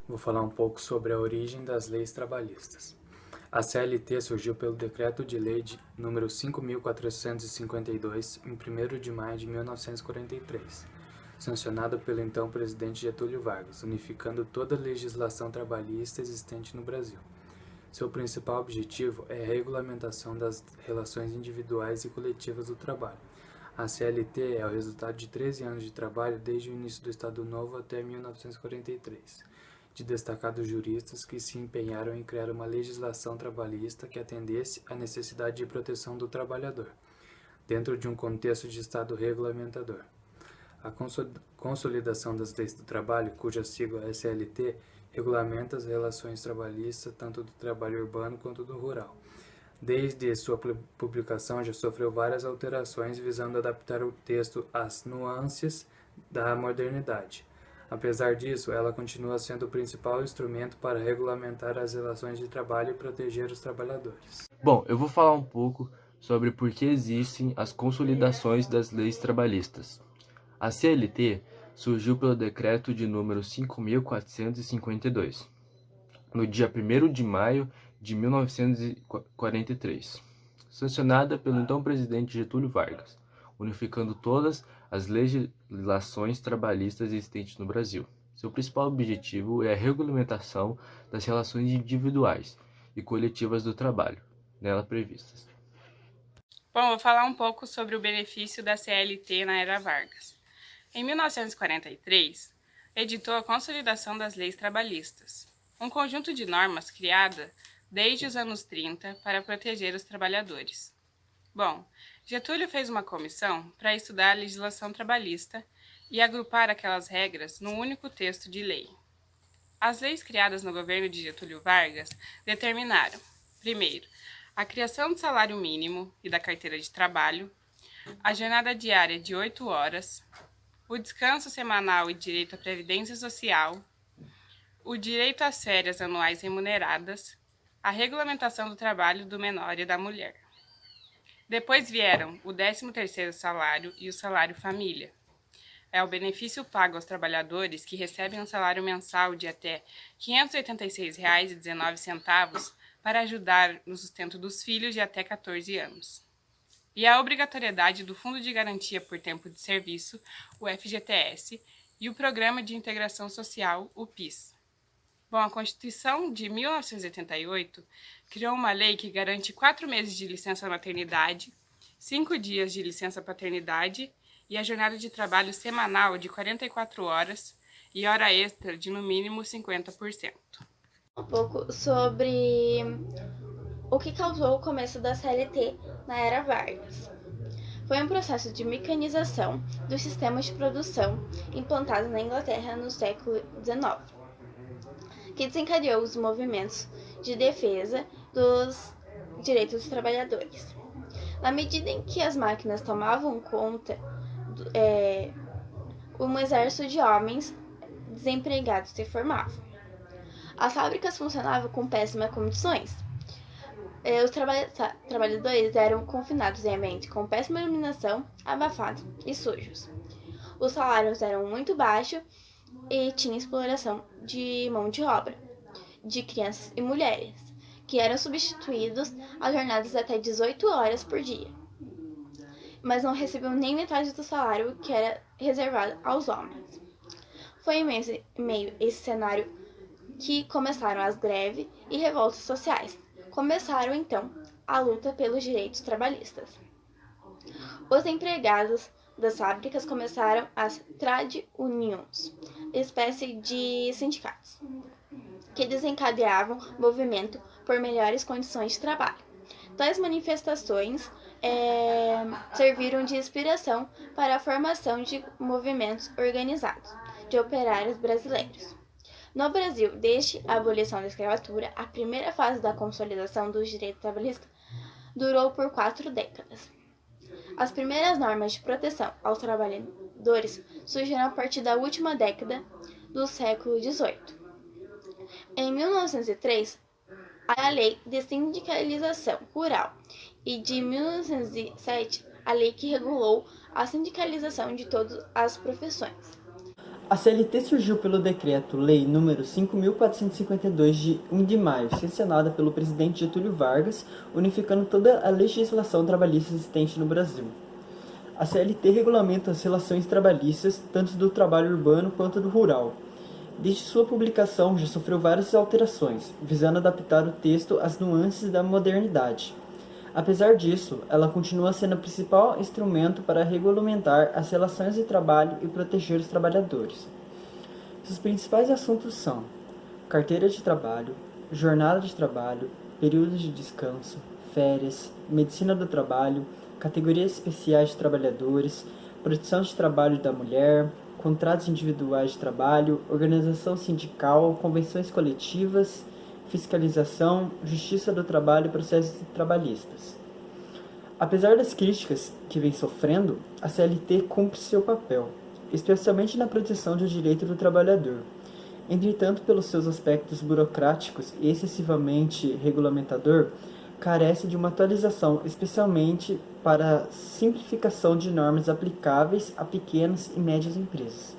Vou falar um pouco sobre a origem das leis trabalhistas. A CLT surgiu pelo Decreto de Lei número 5.452, em 1º de maio de 1943, sancionado pelo então presidente Getúlio Vargas, unificando toda a legislação trabalhista existente no Brasil. Seu principal objetivo é a regulamentação das relações individuais e coletivas do trabalho. A CLT é o resultado de 13 anos de trabalho desde o início do Estado Novo até 1943, de destacados juristas que se empenharam em criar uma legislação trabalhista que atendesse à necessidade de proteção do trabalhador, dentro de um contexto de Estado regulamentador. A consolidação das leis do trabalho, cuja sigla é CLT, regulamenta as relações trabalhistas tanto do trabalho urbano quanto do rural. Desde sua publicação já sofreu várias alterações visando adaptar o texto às nuances da modernidade. Apesar disso, ela continua sendo o principal instrumento para regulamentar as relações de trabalho e proteger os trabalhadores. Bom, eu vou falar um pouco sobre por que existem as consolidações das leis trabalhistas. A CLT surgiu pelo decreto de número 5.452, no dia 1º de maio de 1943, sancionada pelo então presidente Getúlio Vargas, unificando todas as legislações trabalhistas existentes no Brasil. Seu principal objetivo é a regulamentação das relações individuais e coletivas do trabalho, nela previstas. Bom, vou falar um pouco sobre o benefício da CLT na era Vargas. Em 1943, editou a Consolidação das Leis Trabalhistas, um conjunto de normas criada desde os anos 30 para proteger os trabalhadores. Bom, Getúlio fez uma comissão para estudar a legislação trabalhista e agrupar aquelas regras num único texto de lei. As leis criadas no governo de Getúlio Vargas determinaram, primeiro, a criação do salário mínimo e da carteira de trabalho, a jornada diária de 8 horas, o descanso semanal e direito à previdência social, o direito às férias anuais remuneradas, a regulamentação do trabalho do menor e da mulher. Depois vieram o 13º salário e o salário família. É o benefício pago aos trabalhadores que recebem um salário mensal de até R$ 586,19 para ajudar no sustento dos filhos de até 14 anos. E a obrigatoriedade do Fundo de Garantia por Tempo de Serviço, o FGTS, e o Programa de Integração Social, o PIS. Bom, a Constituição de 1988 criou uma lei que garante 4 meses de licença maternidade, 5 dias de licença paternidade e a jornada de trabalho semanal de 44 horas e hora extra de no mínimo 50%. Um pouco sobre o que causou o começo da CLT na era Vargas. Foi um processo de mecanização dos sistemas de produção implantado na Inglaterra no século XIX, que desencadeou os movimentos de defesa dos direitos dos trabalhadores. Na medida em que as máquinas tomavam conta, um exército de homens desempregados se formava. As fábricas funcionavam com péssimas condições. Os trabalhadores eram confinados em ambiente com péssima iluminação, abafados e sujos. Os salários eram muito baixos e tinha exploração de mão de obra, de crianças e mulheres, que eram substituídos a jornadas até 18 horas por dia, mas não recebiam nem metade do salário que era reservado aos homens. Foi em meio a esse cenário que começaram as greves e revoltas sociais. Começaram, então, a luta pelos direitos trabalhistas. Os empregados das fábricas começaram as trade unions, espécie de sindicatos, que desencadeavam movimento por melhores condições de trabalho. Tais manifestações serviram de inspiração para a formação de movimentos organizados de operários brasileiros. No Brasil, desde a abolição da escravatura, a primeira fase da consolidação dos direitos trabalhistas durou por 4 décadas. As primeiras normas de proteção aos trabalhadores surgiram a partir da última década do século XVIII. Em 1903, a Lei de Sindicalização Rural e de 1907, a lei que regulou a sindicalização de todas as profissões. A CLT surgiu pelo Decreto-Lei nº 5.452, de 1 de maio, sancionada pelo presidente Getúlio Vargas, unificando toda a legislação trabalhista existente no Brasil. A CLT regulamenta as relações trabalhistas, tanto do trabalho urbano quanto do rural. Desde sua publicação, já sofreu várias alterações, visando adaptar o texto às nuances da modernidade. Apesar disso, ela continua sendo o principal instrumento para regulamentar as relações de trabalho e proteger os trabalhadores. Seus principais assuntos são carteira de trabalho, jornada de trabalho, períodos de descanso, férias, medicina do trabalho, categorias especiais de trabalhadores, proteção de trabalho da mulher, contratos individuais de trabalho, organização sindical, convenções coletivas, fiscalização, justiça do trabalho e processos trabalhistas. Apesar das críticas que vem sofrendo, a CLT cumpre seu papel, especialmente na proteção do direito do trabalhador. Entretanto, pelos seus aspectos burocráticos e excessivamente regulamentador, carece de uma atualização, especialmente para a simplificação de normas aplicáveis a pequenas e médias empresas.